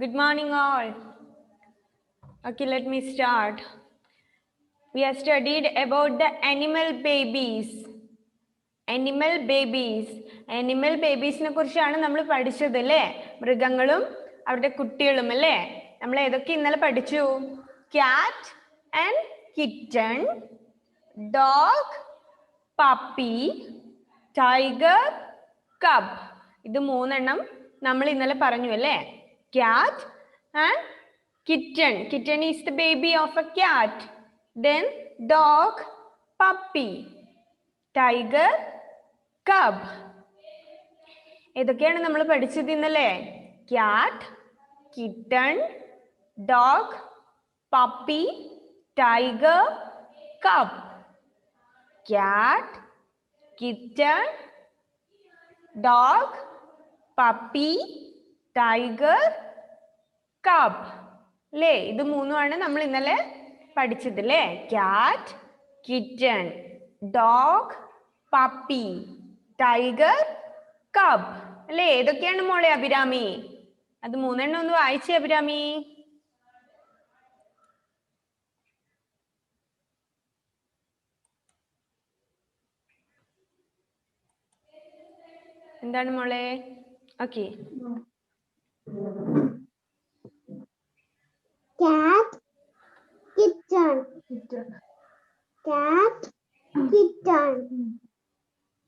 Good morning, all. Okay, let me start. We have studied about the animal babies. Animal babies നെ കുറിച്ചാണ് നമ്മൾ പഠിച്ചത് അല്ലേ? മൃഗങ്ങളും അവരുടെ കുട്ടികളും അല്ലേ? നമ്മൾ ഏതൊക്കെ ഇന്നലെ പഠിച്ചു? Cat and kitten, dog, puppy, tiger, cub. ഇത് മൂന്നെണ്ണം നമ്മൾ ഇന്നലെ പറഞ്ഞു അല്ലേ? Cat and kitten. Kitten is the baby of a cat. Then dog, puppy, tiger, cub. ഏതൊക്കെയാണ് നമ്മൾ പഠിച്ചത് ഇന്നലെ? Cat, kitten, dog, puppy, tiger, cub. Cat, kitten, dog, puppy, tiger, cub. അല്ലേ? ഇത് മൂന്നുമാണ് നമ്മൾ ഇന്നലെ പഠിച്ചത് അല്ലേ? Cat, kitten, dog, puppy, tiger, cub. അല്ലേ? ഏതൊക്കെയാണ് മോളെ അഭിരാമി? അത് മൂന്നെണ്ണം ഒന്ന് വായിച്ചേ അഭിരാമി. എന്താണ് മോളെ? Okay. Cat, kitten, cat, kitten,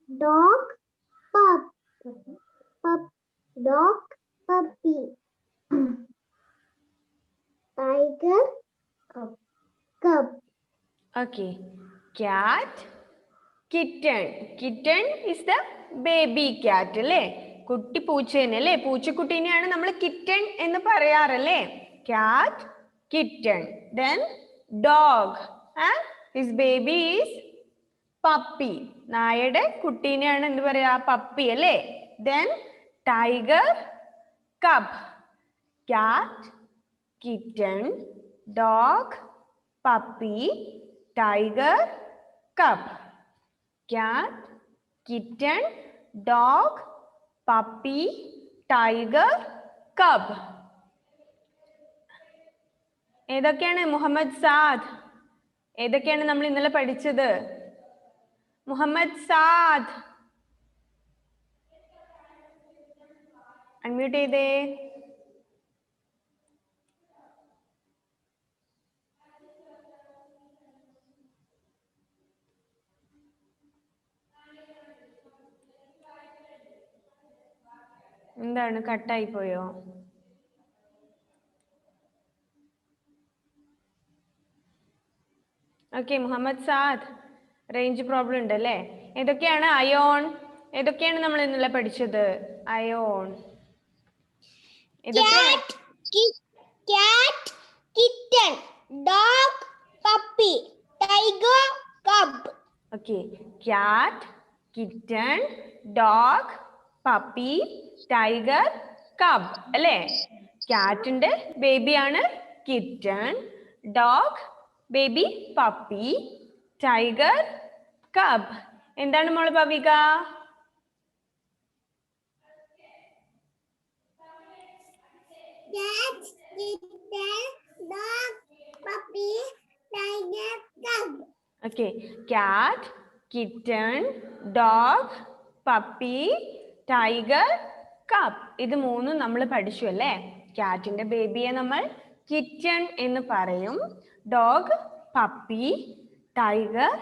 dog, dog, puppy, tiger, cub. Okay. Cat, kitten. Kitten is the baby cat അല്ലേ? കുട്ടി പൂച്ചേനെ അല്ലേ? പൂച്ചക്കുട്ടീനെയാണ് നമ്മൾ കിറ്റൺ എന്ന് പറയാറല്ലേ? Cat, kitten. Then dog and his baby is puppy. നായയുടെ കുട്ടീനെയാണ് എന്ത് പറയാ? പപ്പി അല്ലേ? Then tiger, cub. Cat, kitten, dog, puppy, tiger, cub. Cat, kitten, dog, puppy, tiger, cub. ഏതൊക്കെയാണ് മുഹമ്മദ് സാദ്? ഏതൊക്കെയാണ് നമ്മൾ ഇന്നലെ പഠിച്ചത്? മുഹമ്മദ് സാദ് അൺമ്യൂട്ട് ചെയ്തേ. എന്താണ് കട്ടായി പോയോ? Okay, Muhammad Saad range problem ഉണ്ട് അല്ലേ? ഏതൊക്കെയാണ്? അയോൺ. ഏതൊക്കെയാണ് നമ്മൾ ഇന്നലെ പഠിച്ചത്? അയോൺ. Cat, kitten, dog, puppy, tiger, cub. Okay, cat, kitten, dog, puppy, tiger, cub അല്ലേ? ക്യാറ്റിന്റെ ബേബിയാണ് kitten, dog baby puppy, tiger, cub. എന്താണ് മോള് Bhavika? Cat, kitten, dog, puppy, tiger, cub. Okay, cat, kitten, dog, puppy, tiger, cub. ഇത് മൂന്നും നമ്മൾ പഠിച്ചു അല്ലേ? ക്യാറ്റിന്റെ ബേബിയെ നമ്മൾ കിറ്റൺ എന്ന് പറയും. ഡോഗ്, പപ്പി, ടൈഗർ,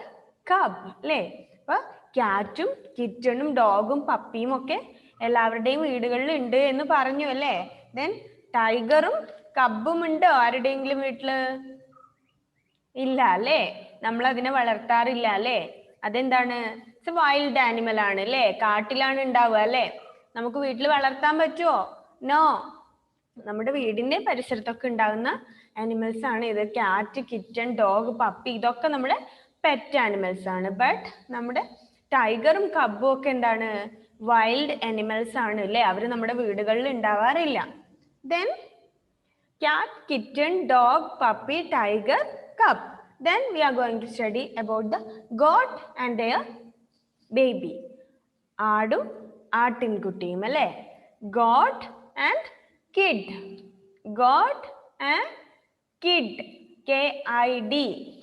കപ്പ് അല്ലേ? അപ്പൊ ക്യാറ്റും കിറ്റണും ഡോഗും പപ്പിയും ഒക്കെ എല്ലാവരുടെയും വീടുകളിൽ ഉണ്ട് എന്ന് പറഞ്ഞു അല്ലേ? ദെൻ ടൈഗറും കബ്ബും ഉണ്ടോ ആരുടെയെങ്കിലും വീട്ടില്? ഇല്ല അല്ലേ? നമ്മൾ അതിനെ വളർത്താറില്ല അല്ലേ? അതെന്താണ്? ഇറ്റ്സ് എ വൈൽഡ് ആനിമൽ ആണ് അല്ലേ? കാട്ടിലാണ് ഉണ്ടാവുക അല്ലേ? നമുക്ക് വീട്ടിൽ വളർത്താൻ പറ്റുമോ? നോ. നമ്മുടെ വീടിന്റെ പരിസരത്തൊക്കെ ഉണ്ടാകുന്ന ആനിമൽസ് ആണ് ഇത്. ക്യാറ്റ്, കിറ്റൺ, ഡോഗ്, പപ്പി ഇതൊക്കെ നമ്മുടെ പെറ്റ് ആനിമൽസ് ആണ്. ബട്ട് നമ്മുടെ ടൈഗറും കബ്ബും ഒക്കെ എന്താണ്? വൈൽഡ് ആനിമൽസ് ആണ് അല്ലേ? അവർ നമ്മുടെ വീടുകളിൽ ഉണ്ടാവാറില്ല. Then cat, kitten, dog, puppy, tiger, cub. Then we are going to study about the goat and their baby. ആടും ആട്ടിൻകുട്ടിയും അല്ലേ? Goat and kid. Got and kid. KID.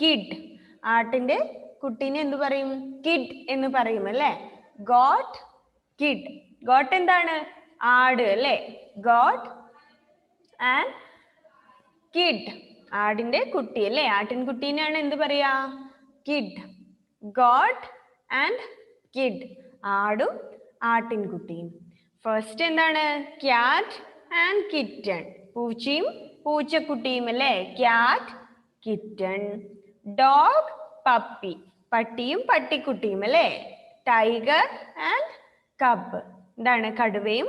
Kid. ആട്ടിന്റെ കുട്ടീനെ എന്ത് പറയും? കിഡ് എന്ന് പറയും അല്ലേ? Got, kid. Got എന്താണ്? ആട് അല്ലേ? Got and kid. ആടിന്റെ കുട്ടി അല്ലേ? ആട്ടിൻകുട്ടീനെയാണ് എന്ത് പറയാ? കിഡ്. Got and kid. ആടും ആട്ടിൻകുട്ടിയും. ഫസ്റ്റ് എന്താണ്? Cat and kitten. പൂച്ചയും പൂച്ചക്കുട്ടിയും അല്ലേ? Cat, kitten. Dog, puppy. പട്ടിയും പട്ടിക്കുട്ടിയും അല്ലേ? Tiger and cub. എന്താണ്? കടുവയും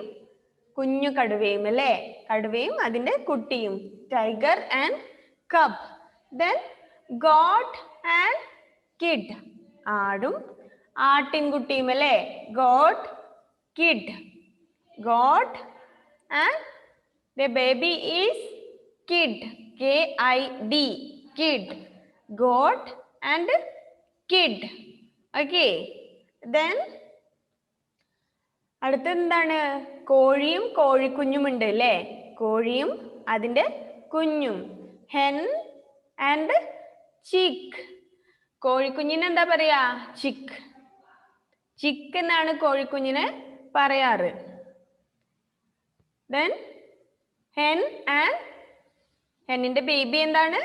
കുഞ്ഞു കടുവയും അല്ലേ? കടുവയും അതിന്റെ കുട്ടിയും. Tiger and cub. Then goat and kid. ആടും ആട്ടിൻകുട്ടിയും അല്ലേ? Goat, kid. Goat and the baby is kid. KID. Kid. Goat and kid. Okay. Then അടുത്ത എന്താണ്? കോഴിയും കോഴിക്കുഞ്ഞും ഉണ്ട് അല്ലേ? കോഴിയും അതിന്റെ കുഞ്ഞും. hen and chick. കോഴിക്കുഞ്ഞിന് എന്താ പറയാ? ചിക്ക്. ചിക്ക് എന്നാണ് കോഴിക്കുഞ്ഞിനെ പറയാറ്. Then hen and ഹെന്നിന്റെ ബേബി എന്താണ്?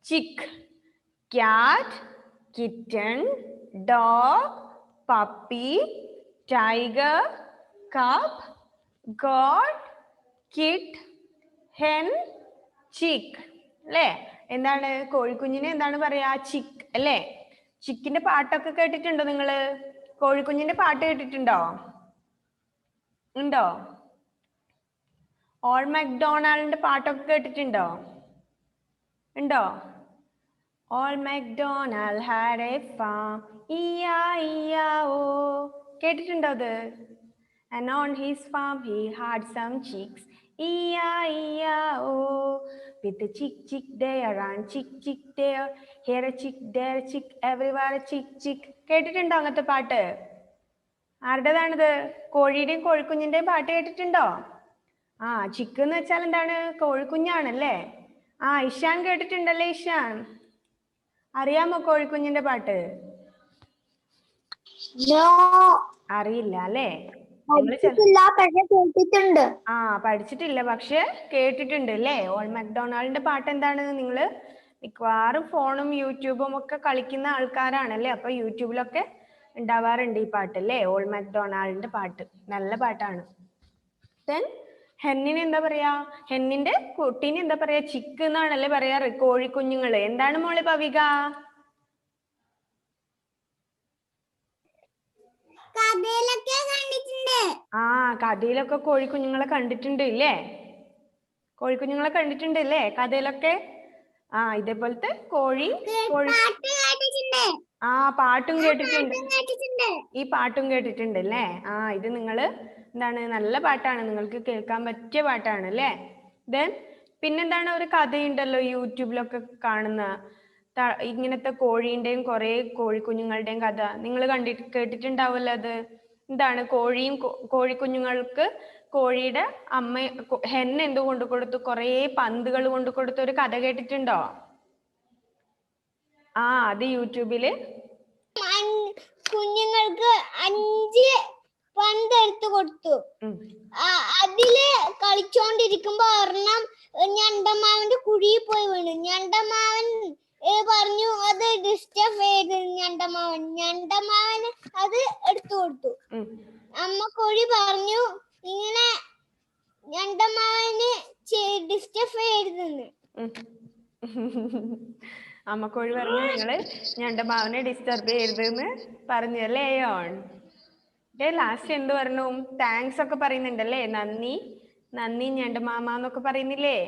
Chick. Cat, kitten, dog, puppy, tiger, cub, goat, kid, hen, chick അല്ലേ? എന്താണ് കോഴിക്കുഞ്ഞിനെ എന്താണ് പറയാ? ചിക്ക് അല്ലേ? ചിക്കിന്റെ പാട്ടൊക്കെ കേട്ടിട്ടുണ്ടോ നിങ്ങള്? കോഴിക്കുഞ്ഞിന്റെ പാട്ട് കേട്ടിട്ടുണ്ടോ? ഉണ്ടോ? ഓൾ മക്ഡൊണാൾഡിന്റെ പാട്ടൊക്കെ കേട്ടിട്ടുണ്ടോ? ഉണ്ടോ? Old McDonald had a farm, E-I-E-I-O. കേട്ടിട്ടുണ്ടോ അത്? And on his farm he had some chicks, E-I-E-I-O. With a chick chick there and chick chick there, here a chick there a chick everywhere a chick chick. കേട്ടിട്ടുണ്ടോ അങ്ങനത്തെ പാട്ട്? ആരുടേതാണിത്? കോഴിയുടെയും കോഴിക്കുഞ്ഞിന്റെയും പാട്ട് കേട്ടിട്ടുണ്ടോ? ആ, ചിക്ക് എന്ന് വെച്ചാൽ എന്താണ്? കോഴിക്കുഞ്ഞാണല്ലേ? ആ, ഇഷാൻ കേട്ടിട്ടുണ്ടല്ലേ? ഇഷാൻ അറിയാമോ കോഴിക്കുഞ്ഞിന്റെ പാട്ട്? അറിയില്ല അല്ലേ? കേട്ടിട്ടുണ്ട്. ആ, പഠിച്ചിട്ടില്ല പക്ഷെ കേട്ടിട്ടുണ്ട് അല്ലേ? ഓൾ മക്ഡൊണാൾഡിന്റെ പാട്ട് എന്താണ്? നിങ്ങള് മിക്കവാറും ഫോണും യൂട്യൂബും ഒക്കെ കളിക്കുന്ന ആൾക്കാരാണല്ലേ? അപ്പൊ യൂട്യൂബിലൊക്കെ ഉണ്ടാവാറുണ്ട് ഈ പാട്ട് അല്ലേ? ഓൾ മക്ഡൊണാൾഡിന്റെ പാട്ട് നല്ല പാട്ടാണ്. ദെൻ ഹെന്നിന് എന്താ പറയാ? ഹെന്നിന്റെ കുട്ടീനെ എന്താ പറയാ? ചിക്ക് എന്നാണല്ലേ പറയാറ് കോഴിക്കുഞ്ഞുങ്ങള്. എന്താണ് മോളെ പവിക? കഥയിലൊക്കെ കണ്ടിട്ടുണ്ട്. ആ, കഥയിലൊക്കെ കോഴിക്കുഞ്ഞുങ്ങളെ കണ്ടിട്ടുണ്ട് ഇല്ലേ? കോഴിക്കുഞ്ഞുങ്ങളെ കണ്ടിട്ടുണ്ട് ഇല്ലേ കഥയിലൊക്കെ? ആ, ഇതേപോലത്തെ കോഴി ആ പാട്ടും കേട്ടിട്ടുണ്ട്. ഈ പാട്ടും കേട്ടിട്ടുണ്ട് അല്ലേ? ആ, ഇത് നിങ്ങള് എന്താണ്? നല്ല പാട്ടാണ്, നിങ്ങൾക്ക് കേൾക്കാൻ പറ്റിയ പാട്ടാണ് അല്ലേ? ദെൻ പിന്നെന്താണ്? ഒരു കഥയുണ്ടല്ലോ യൂട്യൂബിലൊക്കെ കാണുന്ന ഇങ്ങനത്തെ കോഴീന്റെയും കുറെ കോഴിക്കുഞ്ഞുങ്ങളുടെയും കഥ നിങ്ങൾ കേട്ടിട്ടുണ്ടാവുമല്ലോ. അത് എന്താണ്? കോഴിക്കുഞ്ഞുങ്ങൾക്ക് കോഴിയുടെ അമ്മ ഹെൻ എന്ത് കൊണ്ടു കൊടുത്തു? കുറെ പന്തുകൾ കൊണ്ടു കൊടുത്ത ഒരു കഥ കേട്ടിട്ടുണ്ടോ? ആ, അത് യൂട്യൂബില് കുഞ്ഞുങ്ങൾക്ക് 5 പന്ത് എടുത്തു കൊടുത്തു. അതില് കളിച്ചോണ്ടിരിക്കുമ്പോ ഒരെണ്ണം ഞണ്ടമാവന്റെ കുഴിയിൽ പോയി വീണു. ഞണ്ടമാവൻ പറഞ്ഞു അത് ഡിസ്റ്റർബ് ചെയ്ത്. ഞണ്ടമാവൻ അത് എടുത്തു കൊടുത്തു. അമ്മ കോഴി പറഞ്ഞു ഇങ്ങനെ ഞണ്ടമാവന് ഡിസ്റ്റർബ് ചെയ്തെന്ന്. അമ്മക്കോഴി പറഞ്ഞു നിങ്ങള് ഞണ്ടമാവനെ ഡിസ്റ്റർബ് ചെയ്യരുതെന്ന് പറഞ്ഞു അല്ലേ? ലാസ്റ്റ് എന്ത് പറഞ്ഞു? താങ്ക്സ് ഒക്കെ പറയുന്നുണ്ടല്ലേ? നന്ദി നന്ദി ഞണ്ടമാമ എന്നൊക്കെ പറയുന്നില്ലേ?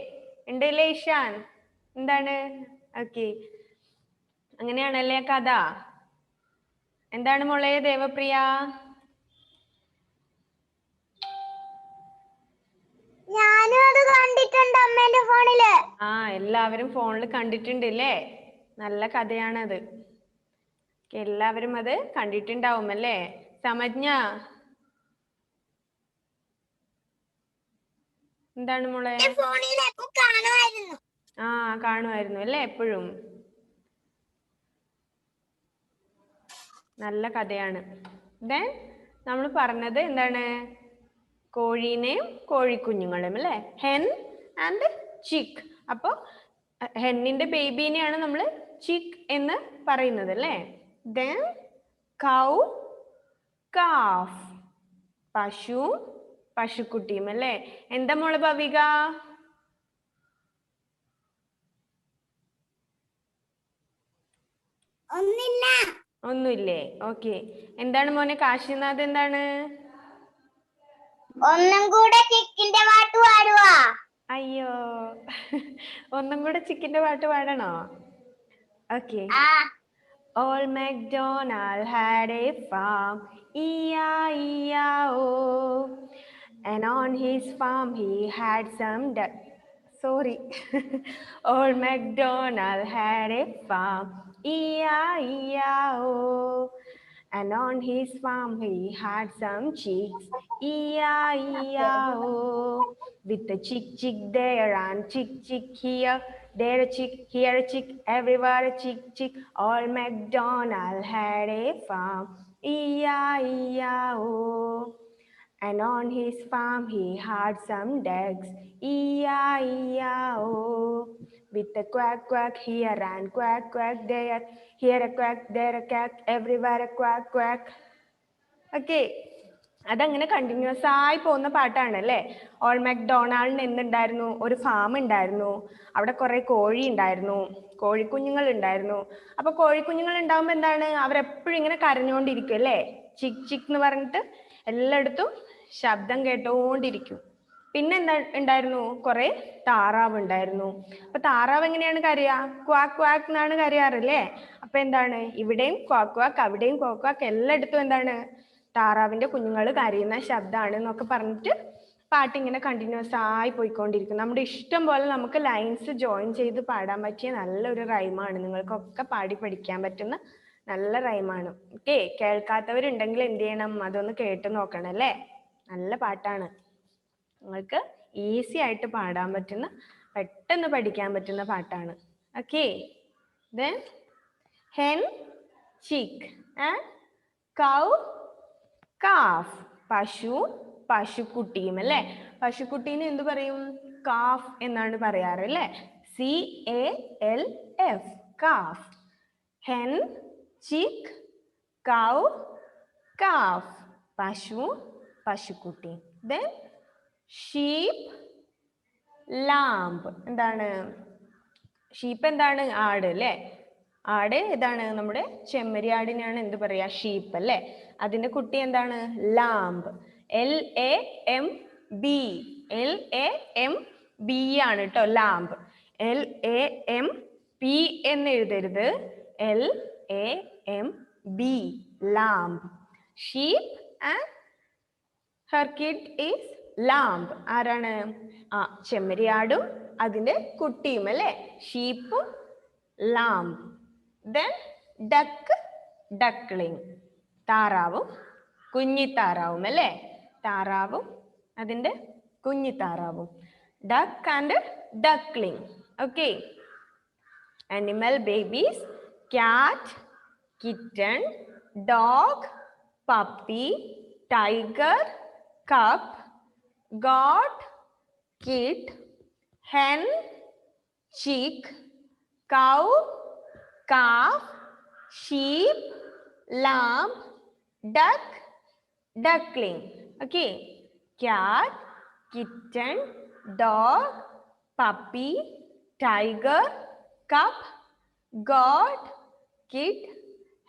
ഉണ്ടല്ലേ ഇഷാൻ? എന്താണ്? ഓക്കെ, അങ്ങനെയാണല്ലേ കഥ. എന്താണ് മോളെ ദേവപ്രിയ? ഞാനും അത് കണ്ടിട്ടുണ്ട് അമ്മേന്റെ ഫോണില്. ആ, എല്ലാവരും ഫോണിൽ കണ്ടിട്ടുണ്ട് അല്ലേ? നല്ല കഥയാണത്. എല്ലാവരും അത് കണ്ടിട്ടുണ്ടാവും അല്ലേ? സമജ്ഞ എന്താണ് മോളെ? ഫോണിലൊക്കെ കാണുമായിരുന്നു. ആ കാണുമായിരുന്നു അല്ലേ എപ്പോഴും. നല്ല കഥയാണ്. ദെൻ നമ്മൾ പറഞ്ഞത് എന്താണ്? കോഴീനെയും കോഴിക്കുഞ്ഞുങ്ങളും അല്ലേ? ഹെൻ ആൻഡ് ചിക്ക്. അപ്പോൾ ഹെന്നിന്റെ ബേബീനെയാണ് നമ്മൾ ചിക്ക് എന്ന് പറയുന്നത് അല്ലേ? ദെൻ കൗ, കാഫ്. പശു, പശുക്കുട്ടിയും അല്ലേ? എന്താ മോളെ ഭവിക? ഒന്നില്ല. ഒന്നുമില്ലേ? ഓക്കെ. എന്താണ് മോനെ കാശിനാഥ്? എന്താണ്? ഒന്നും കൂടെ ചിക്കിന്റെ പാട്ട് പാടുവാ. അയ്യോ, ഒന്നും കൂടെ ചിക്കിന്റെ പാട്ട് പാടണോ? Okay. Old MacDonald had a farm, E-I-E-I-O. And on his farm he had some sorry. Old MacDonald had a farm, E-I-E-I-O. And on his farm he had some chicks, E-I-E-I-O. With a chick, chick there and chick, chick here. There a chick, here a chick, everywhere a chick, chick. Old MacDonald had a farm, E-I-E-I-O. And on his farm he had some ducks, E-I-E-I-O. With a quack, quack here and quack, quack there. Here a quack, there a quack, everywhere a quack, quack. Okay. അതങ്ങനെ continuous ആയി പോകുന്ന പാട്ടാണ് അല്ലേ? All മാക്ഡൊണാൾഡിന് എന്തുണ്ടായിരുന്നു? ഒരു farm ഉണ്ടായിരുന്നു. അവിടെ കുറെ കോഴി ഉണ്ടായിരുന്നു, കോഴിക്കുഞ്ഞുങ്ങൾ ഉണ്ടായിരുന്നു. അപ്പൊ കോഴിക്കുഞ്ഞുങ്ങൾ ഉണ്ടാവുമ്പോ എന്താണ്? അവരെപ്പോഴും ഇങ്ങനെ കരഞ്ഞുകൊണ്ടിരിക്കും അല്ലേ? ചിക് ചിക് എന്ന് പറഞ്ഞിട്ട് എല്ലായിടത്തും ശബ്ദം കേട്ടോണ്ടിരിക്കും. പിന്നെ എന്താ ഉണ്ടായിരുന്നു? കുറെ താറാവ് ഉണ്ടായിരുന്നു. അപ്പൊ താറാവ് എങ്ങനെയാണ് കരയാ? ക്വാക്ക് ക്വാക്ക് എന്നാണ് കരയാറല്ലേ? അപ്പൊ എന്താണ്? ഇവിടെയും ക്വാക്ക് ക്വാക്ക്, അവിടെയും ക്വാക്ക് ക്വാക്ക്, എല്ലായിടത്തും എന്താണ്? താറാവിന്റെ കുഞ്ഞുങ്ങൾ കരയുന്ന ശബ്ദമാണ് എന്നൊക്കെ പറഞ്ഞിട്ട് പാട്ട് ഇങ്ങനെ കണ്ടിന്യൂസ് ആയി പോയിക്കൊണ്ടിരിക്കും. നമ്മുടെ ഇഷ്ടം പോലെ നമുക്ക് ലൈൻസ് ജോയിൻ ചെയ്ത് പാടാൻ പറ്റിയ നല്ലൊരു റൈമാണ്. നിങ്ങൾക്കൊക്കെ പാടി പഠിക്കാൻ പറ്റുന്ന നല്ല റൈമാണ്. ഓക്കെ. കേൾക്കാത്തവരുണ്ടെങ്കിൽ എന്ത് ചെയ്യണം? അതൊന്ന് കേട്ട് നോക്കണം അല്ലേ? നല്ല പാട്ടാണ്. നിങ്ങൾക്ക് ഈസി ആയിട്ട് പാടാൻ പറ്റുന്ന, പെട്ടെന്ന് പഠിക്കാൻ പറ്റുന്ന പാട്ടാണ്. Okay. Then hen, chick and cow, calf. പശു, പശുക്കുട്ടിയും അല്ലേ? പശുക്കുട്ടീനെ എന്ത് പറയും? കാഫ് എന്നാണ് പറയാറ് അല്ലേ? CALF, calf. hen, chick, cow, calf. പശു, പശുക്കുട്ടി. Then sheep, lamb. എന്താണ്? ഷീപ്പ് എന്താണ്? ആട് അല്ലേ? ആട് ഏതാണ്? നമ്മുടെ ചെമ്മരിയാടിനെയാണ് എന്ത് പറയാ? ഷീപ്പ് അല്ലേ? അതിന്റെ കുട്ടി എന്താണ്? ലാംബ്. LAMB. LAMB ആണ് കേട്ടോ ലാംബ്. LAMP എന്ന് എഴുതരുത്. LAMB, lamb. Sheep and her kid is lamb. ആരാണ്? ചെമ്മരിയാടും അതിന്റെ കുട്ടിയും അല്ലേ? ഷീപ്പും ലാംബ്. Then duck, duckling. താറാവും കുഞ്ഞിത്താറാവും അല്ലേ? താറാവും അതിന്റെ കുഞ്ഞിത്താറാവും. Duck and duckling. Okay. Animal babies: cat, kitten, dog, puppy, tiger, cub, goat, kid, hen, chick, cow, calf, sheep, lamb, duck, duckling. Okay. Cat, kitten, dog, puppy, tiger, cub, goat, kid,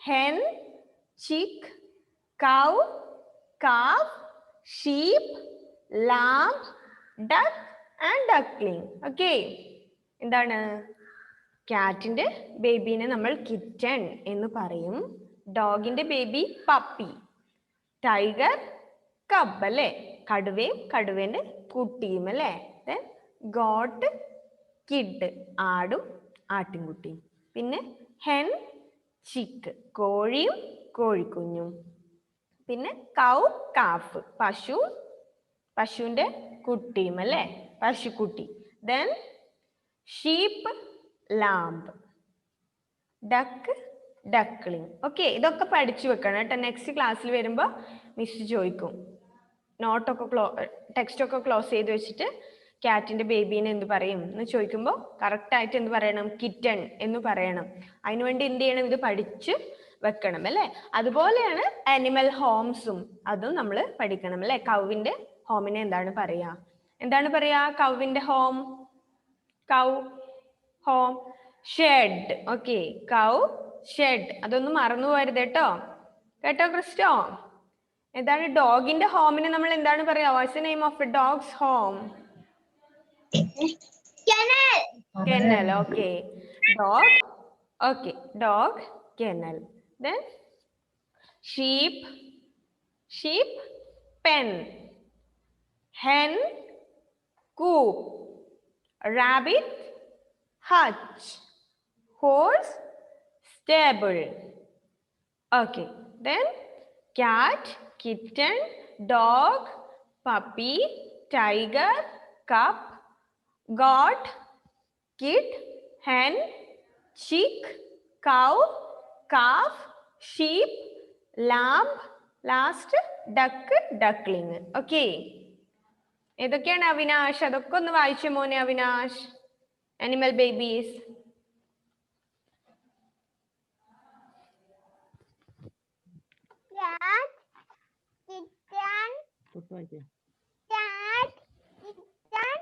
hen, chick, cow, calf, sheep, lamb, duck and duckling. Okay. എന്താണ്? ക്യാറ്റിന്റെ ബേബീനെ നമ്മൾ kitten എന്ന് പറയും. ഡോഗിന്റെ baby puppy. Tiger cub അല്ലേ? കടുവയും കടുവേന്റെ കുട്ടിയും അല്ലേ? Goat, kid, ആടും ആട്ടിൻകുട്ടിയും. പിന്നെ hen, ചിക്ക്, കോഴിയും കോഴിക്കുഞ്ഞും. പിന്നെ കൗ, കാഫ്, പശു, പശുവിന്റെ കുട്ടിയും അല്ലേ? പശുക്കുട്ടി. Then sheep, lamb. Duck, duckling. Okay, ഇതൊക്കെ പഠിച്ചു വെക്കണം കേട്ടോ. നെക്സ്റ്റ് ക്ലാസ്സിൽ വരുമ്പോൾ മിസ് ചോദിക്കും. നോട്ടൊക്കെ ടെക്സ്റ്റ് ഒക്കെ ക്ലോസ് ചെയ്ത് വെച്ചിട്ട് ക്യാറ്റിന്റെ ബേബീനെ എന്ത് പറയും എന്ന് ചോദിക്കുമ്പോൾ കറക്റ്റ് ആയിട്ട് എന്ത് പറയണം? കിറ്റൺ എന്ന് പറയണം. അതിനുവേണ്ടി എന്ത് ചെയ്യണം? ഇത് പഠിച്ച് വെക്കണം അല്ലേ? അതുപോലെയാണ് ആനിമൽ ഹോംസും, അതും നമ്മൾ പഠിക്കണം അല്ലേ? കൗവിന്റെ ഹോമിനെ എന്താണ് പറയാ? എന്താണ് പറയാ കൗവിന്റെ ഹോം? കൗ ഹോം ഷെഡ്. ഓക്കെ, കൗ ഷെഡ്. അതൊന്നും മറന്നു പോകരുത് കേട്ടോ. കേട്ടോ ക്രിസ്റ്റോ? എന്താണ് ഡോഗിന്റെ ഹോമിനെ നമ്മൾ എന്താണ് പറയാ? Watts the name of A dogs home? Kennel. Kennel. Okay, dog. Okay, dog, kennel. Then sheep, sheep pen. Hen, coop. Rabbit, hutch. Horse, stable. Okay, then cat, kitten, dog, puppy, tiger, cup, goat, kid, hen, chick, cow, calf, sheep, lamb, last duck, duckling. Okay, ഏതൊക്കെയാണ് അവിനാഷ്? അതൊക്കെ ഒന്ന് വായിച്ചു മോനെ Avinash. Animal babies. Cat, kitten, cat, kitten,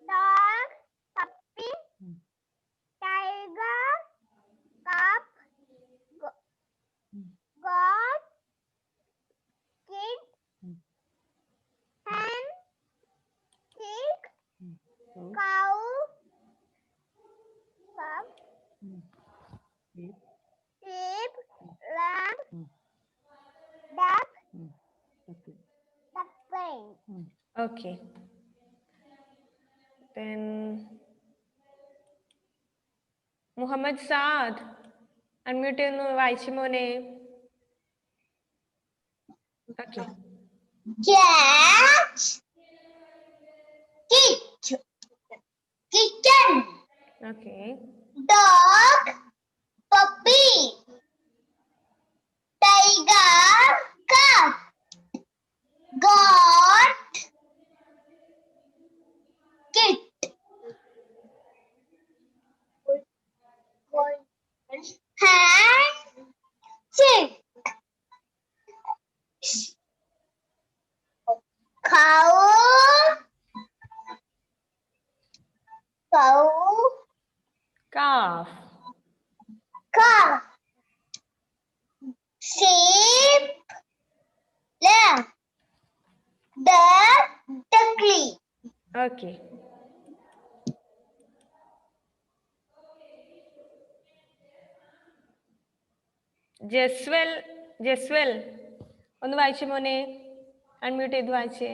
dog, puppy, tiger, cup, goat, kid, hen, chick, cow, sheep, lamb, duck, duckling. Okay, then Muhammad Saad unmute ചെയ്യുന്നു, വായിച്ചു മോനെ. Okay, Cat, kitten, okay, dog, puppy, tiger, cat, goat, kid, hen, chick, cow, calf, calf, sheep, lamb, duck, duckling. Okay. Jaswal ഒന്ന് വായിച്ചു മോനെ, unmute ചെയ്ത് വായിച്ചേ.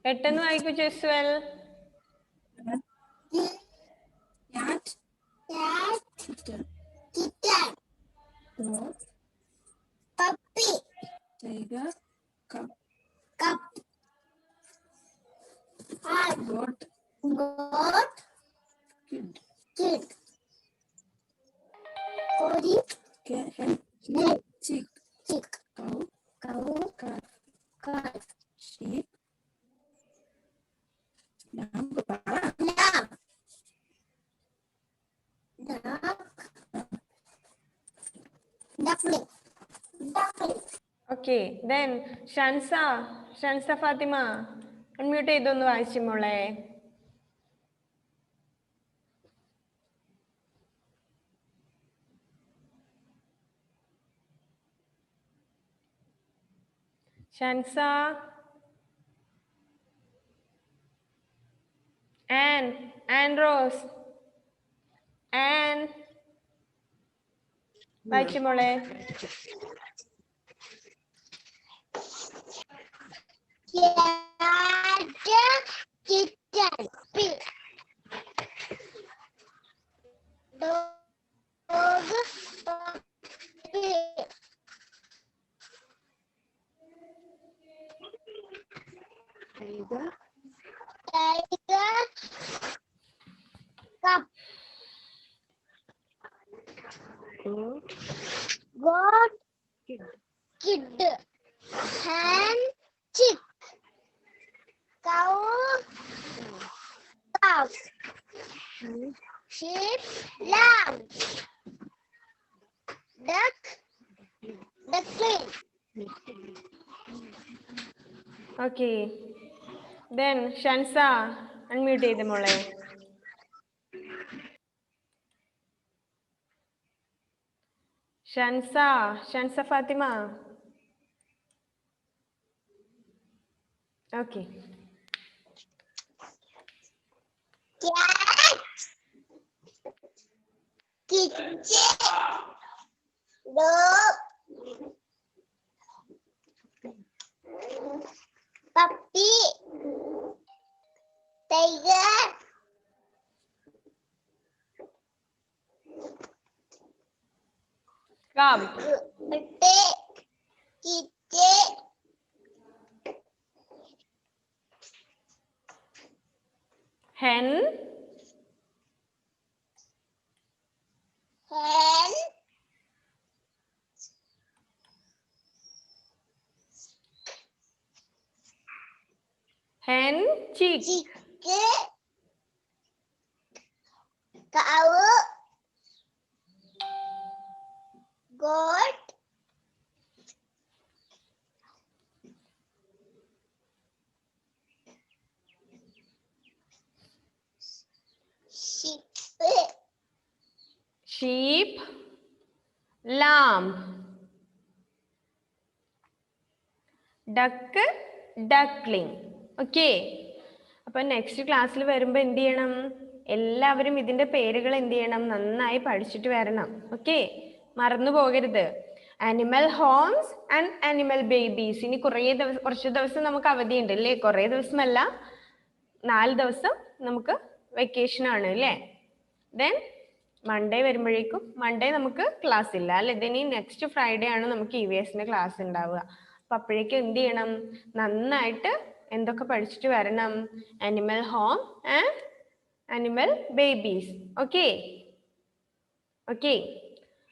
പെട്ടെന്ന് വായിക്കൂ Jaswal. Kitten, dog, puppy, tiger, cup, goat, kid, hen, chick, cow, calf, sheep, lamb, duckling. Okay, then Shansa Fathima unmute ചെയ്തൊന്ന് വായിച്ചു മോളെ. ഷൻസ, ആൻ റോസ്, വായിച്ചു മോളെ. Cat, kitten, pig, dog, Tiger. Cup. Goat. Kid. Hen. Chick. Cow. Calf. Sheep. Lamb. Duck. Duckling. Okay then Shansa unmute ചെയ്ത് മോളെ. Shansa Fathima. Okay. Cat. Kitchen. Dog. Puppy. Tiger. Come. Kitchen. Hen. Hen. Hen. Chick. Chick. Cow. Goat. Sheep. Sheep. Lamb. Duck. Duckling. Okay. അപ്പൊ next ക്ലാസ്സിൽ വരുമ്പോൾ എന്ത് ചെയ്യണം? എല്ലാവരും ഇതിന്റെ പേരുകൾ എന്ത് ചെയ്യണം? നന്നായി പഠിച്ചിട്ട് വരണം. ഓക്കെ, മറന്നു പോകരുത്. Animal Holmes and animal babies. ഇനി കുറച്ച് ദിവസം നമുക്ക് അവധിയുണ്ട് അല്ലേ? കുറേ ദിവസമല്ല, 4 ദിവസം നമുക്ക് വെക്കേഷൻ ആണ് അല്ലേ? ദെൻ മൺഡേ വരുമ്പോഴേക്കും, മൺഡേ നമുക്ക് ക്ലാസ് ഇല്ല അല്ലെ? ഇനി നെക്സ്റ്റ് ഫ്രൈഡേ ആണ് നമുക്ക് EVSന്റെ ക്ലാസ് ഉണ്ടാവുക. അപ്പൊ അപ്പോഴേക്കും എന്ത് ചെയ്യണം? നന്നായിട്ട് എന്തൊക്കെ പഠിച്ചിട്ട് വരണം? Animal home and animal babies. Okay okay.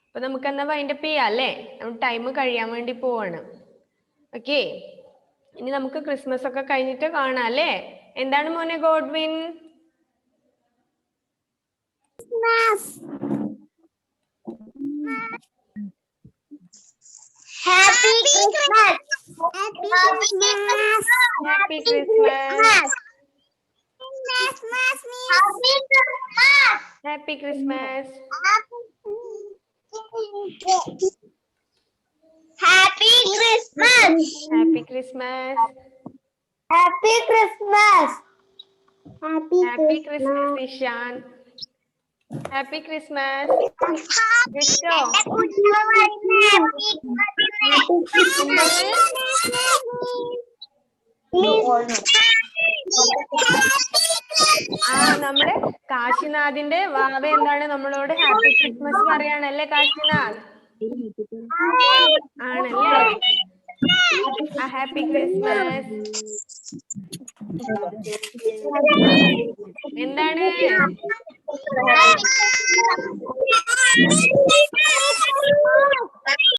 അപ്പൊ നമുക്ക് എന്നാ വൈൻഡപ്പ് ചെയ്യാം അല്ലേ? നമ്മുടെ ടൈം കഴിയാൻ വേണ്ടി പോവാണ്. ഓക്കെ, ഇനി നമുക്ക് ക്രിസ്മസ് ഒക്കെ കഴിഞ്ഞിട്ട് കാണാം അല്ലേ? എന്താണ് മോനെ Godwin? Happy Christmas. Happy Christmas. Happy Christmas. Happy Happy Christmas. Christmas. Happy Christmas. Happy Christmas. Happy Christmas. Happy Christmas, Ishan. Happy Christmas. Disco. നമ്മുടെ കാശിനാഥിന്റെ വാവ എന്താണ് നമ്മളോട് ഹാപ്പി ക്രിസ്മസ് പറയാണല്ലേ കാശിനാഥ്? ആണല്ലേ? Happy Christmas. എന്താണ്?